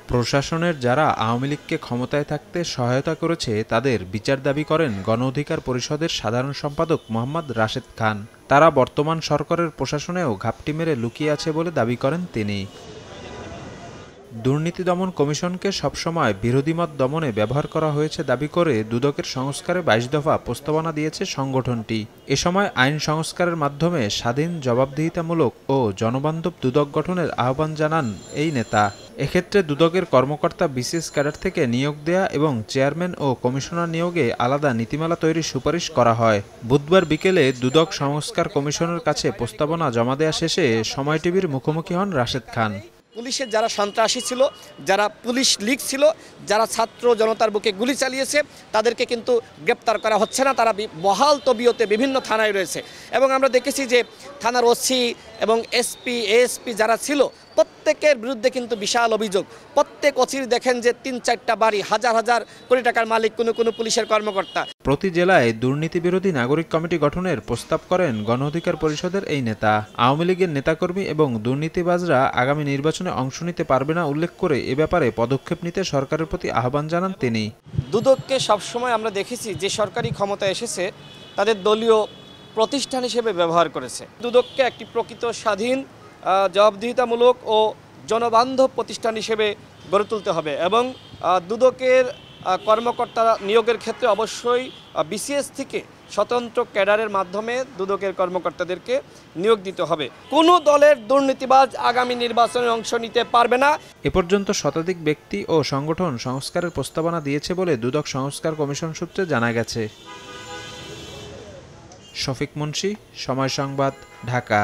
প্রশাসনের যারা আওয়ামী লীগকে ক্ষমতায় থাকতে সহায়তা করেছে তাদের বিচার দাবি করেন গণ অধিকার পরিষদের সাধারণ সম্পাদক মোহাম্মদ রাশেদ খান। তারা বর্তমান সরকারের প্রশাসনেও ঘাপটি মেরে লুকিয়ে আছে বলে দাবি করেন তিনি। দুর্নীতি দমন কমিশনকে সবসময় বিরোধীমত দমনে ব্যবহার করা হয়েছে দাবি করে দুদকের সংস্কারে ২২ দফা প্রস্তাবনা দিয়েছে সংগঠনটি। এ সময় আইন সংস্কারের মাধ্যমে স্বাধীন, জবাবদিহিতামূলক ও জনবান্ধব দুদক গঠনের আহ্বান জানান এই নেতা। এক্ষেত্রে দুদকের কর্মকর্তা বিসিএস ক্যাডার থেকে নিয়োগ দেয়া এবং চেয়ারম্যান ও কমিশনার নিয়োগে আলাদা নীতিমালা তৈরির সুপারিশ করা হয়। বুধবার বিকেলে দুদক সংস্কার কমিশনের কাছে প্রস্তাবনা জমা দেয়া শেষে সময় টিভির মুখোমুখি হন রাশেদ খান। পুলিশের যারা সন্ত্রাসী ছিল, যারা পুলিশ লীগ ছিল, যারা ছাত্র জনতার বুকে গুলি চালিয়েছে তাদেরকে কিন্তু গ্রেপ্তার করা হচ্ছে না। তারা বহাল তবিয়তে বিভিন্ন থানায় রয়েছে এবং আমরা দেখেছি যে থানার ওসি এবং এসপি, এএসপি যারা ছিল প্রত্যেকের বিরুদ্ধে কিন্তু বিশাল অভিযোগ। প্রত্যেক ওসির দেখেন যে ৩-৪টা বাড়ি, হাজার হাজার কোটি টাকার মালিক কোনো পুলিশের কর্মকর্তা। প্রতি জেলায় দুর্নীতি বিরোধী নাগরিক কমিটি গঠনের প্রস্তাব করেন গণ অধিকার পরিষদের এই নেতা। আওয়ামী লীগের নেতাকর্মী এবং দুর্নীতিবাজরা আগামী নির্বাচনে অংশ নিতে পারবে না উল্লেখ করে এ ব্যাপারে পদক্ষেপ নিতে সরকারের প্রতি আহ্বান জানান তিনি। দুদককে সবসময় আমরা দেখেছি যে সরকারি ক্ষমতা এসেছে তাদের দলীয় প্রতিষ্ঠান হিসেবে ব্যবহার করেছে। দুদককে একটি প্রকৃত স্বাধীন, জবাবদিহিতামূলক ও জনবান্ধব প্রতিষ্ঠান হিসেবে গড়ে তুলতে হবে এবং দুদকের কর্মকর্তা নিয়োগের ক্ষেত্রে অবশ্যই বিসিএস থেকে স্বতন্ত্র ক্যাডারের মাধ্যমে দুদকের কর্মকর্তাদেরকে নিয়োগ দিতে হবে। কোনো দলের দুর্নীতিবাজ আগামী নির্বাচনে অংশ নিতে পারবে না। এ পর্যন্ত শতাধিক ব্যক্তি ও সংগঠন সংস্কারের প্রস্তাবনা দিয়েছে বলে দুদক সংস্কার কমিশন সূত্রে জানা গেছে। শফিক মুন্সি, সময় সংবাদ, ঢাকা।